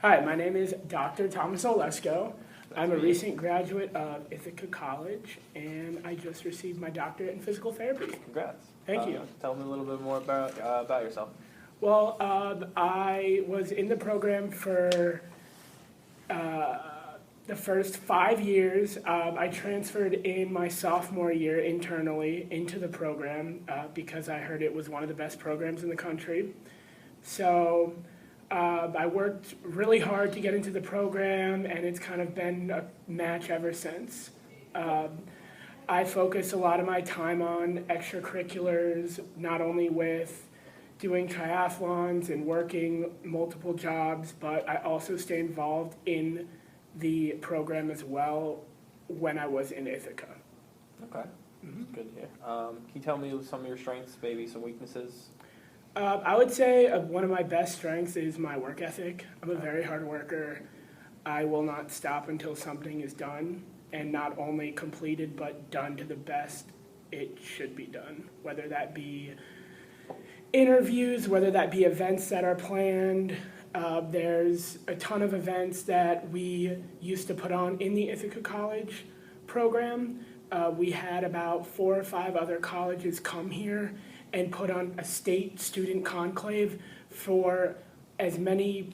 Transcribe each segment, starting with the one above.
Hi, my name is Dr. Thomas Olesko. I'm a recent graduate of Ithaca College, and I just received my doctorate in physical therapy. Congrats. Thank you. Tell me a little bit more about yourself. Well, I was in the program for the first 5 years. I transferred in my sophomore year internally into the program because I heard it was one of the best programs in the country. So I worked really hard to get into the program, and it's kind of been a match ever since. I focus a lot of my time on extracurriculars, not only with doing triathlons and working multiple jobs, but I also stay involved in the program as well when I was in Ithaca. Okay, good to hear. Can you tell me some of your strengths, maybe some weaknesses? I would say one of my best strengths is my work ethic. I'm a very hard worker. I will not stop until something is done, and not only completed, but done to the best it should be done, whether that be interviews, whether that be events that are planned. There's a ton of events that we used to put on in the Ithaca College program. We had about 4 or 5 other colleges come here and put on a state student conclave for as many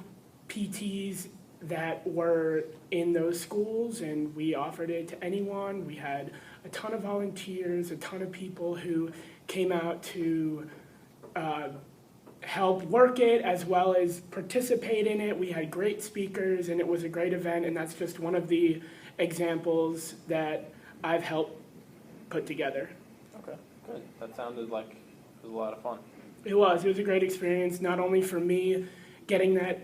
PTs that were in those schools, and we offered it to anyone. We had a ton of volunteers, a ton of people who came out to help work it as well as participate in it. We had great speakers, and it was a great event, and that's just one of the examples that I've helped put together. Okay, good. That sounded like it was a lot of fun. It was a great experience, not only for me getting that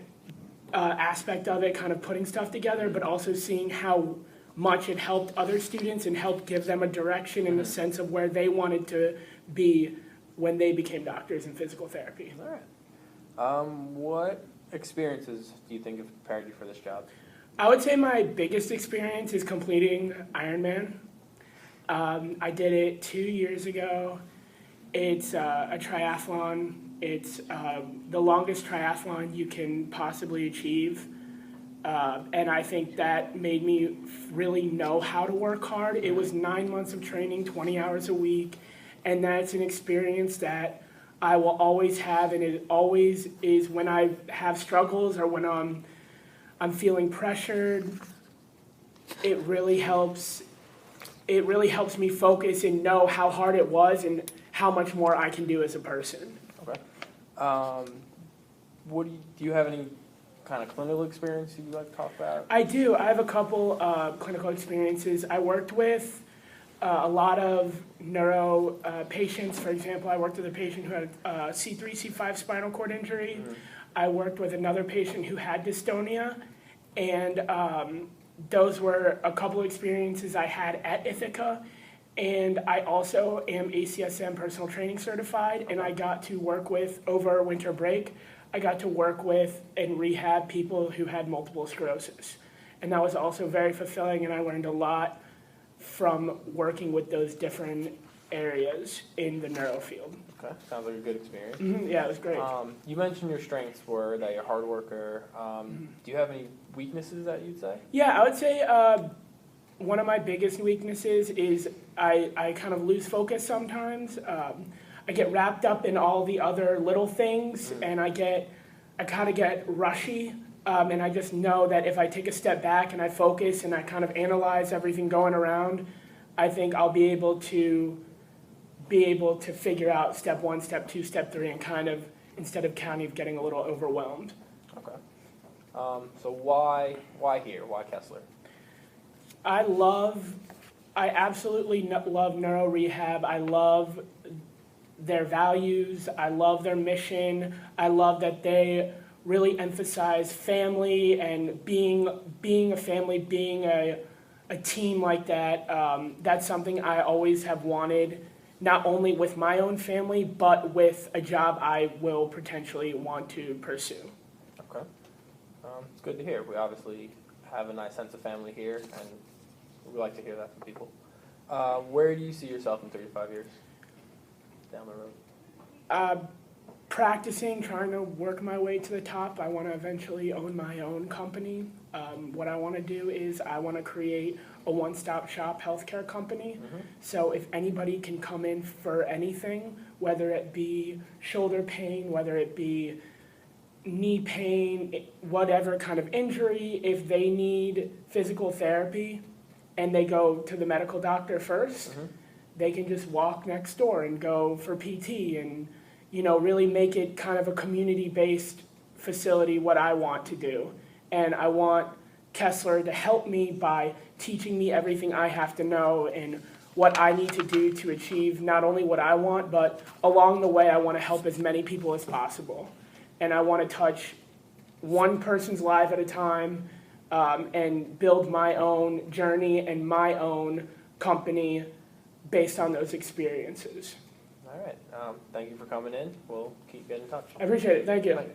aspect of it, kind of putting stuff together, but also seeing how much it helped other students and helped give them a direction in the sense of where they wanted to be when they became doctors in physical therapy. All right. What experiences do you think have prepared you for this job? I would say my biggest experience is completing Ironman. I did it 2 years ago. It's a triathlon. It's the longest triathlon you can possibly achieve. And I think that made me really know how to work hard. It was 9 months of training, 20 hours a week. And that's an experience that I will always have, and it always is when I have struggles or when I'm feeling pressured. It really helps me focus and know how hard it was and how much more I can do as a person. Okay. Do you have any kind of clinical experience you'd like to talk about? I do. I have a couple clinical experiences. I worked with a lot of neuro patients. For example, I worked with a patient who had C3, C5 spinal cord injury. Mm-hmm. I worked with another patient who had dystonia, and those were a couple experiences I had at Ithaca. And I also am ACSM personal training certified, and I got to work with, over winter break, I got to work with and rehab people who had multiple sclerosis. And that was also very fulfilling, and I learned a lot from working with those different areas in the neuro field. Okay, sounds like a good experience. Mm-hmm. Yeah, it was great. You mentioned your strengths were that you're a hard worker. Do you have any weaknesses that you'd say? Yeah, I would say one of my biggest weaknesses is I kind of lose focus sometimes. I get wrapped up in all the other little things, and I kind of get rushy. And I just know that if I take a step back and I focus and I kind of analyze everything going around, I think I'll be able to figure out step 1, step 2, step 3, and kind of, instead of kind of getting a little overwhelmed. Okay. So why here? Why Kessler? I absolutely love neuro rehab. I love their values. I love their mission. I love that they really emphasize family and being a family, being a team like that. That's something I always have wanted, not only with my own family, but with a job I will potentially want to pursue. Okay. It's good to hear. We obviously have a nice sense of family here, and we like to hear that from people. Where do you see yourself in 35 years down the road? practicing, trying to work my way to the top. I want to eventually own my own company. What I want to do is I want to create a one-stop shop healthcare company. So if anybody can come in for anything, whether it be shoulder pain, whether it be knee pain, whatever kind of injury, if they need physical therapy and they go to the medical doctor first, they can just walk next door and go for PT and, you know, really make it kind of a community-based facility, what I want to do. And I want Kessler to help me by teaching me everything I have to know and what I need to do to achieve not only what I want, but along the way I want to help as many people as possible. And I want to touch one person's life at a time and build my own journey and my own company based on those experiences. All right. Thank you for coming in. We'll keep getting in touch. I appreciate it. Thank you. Thank you.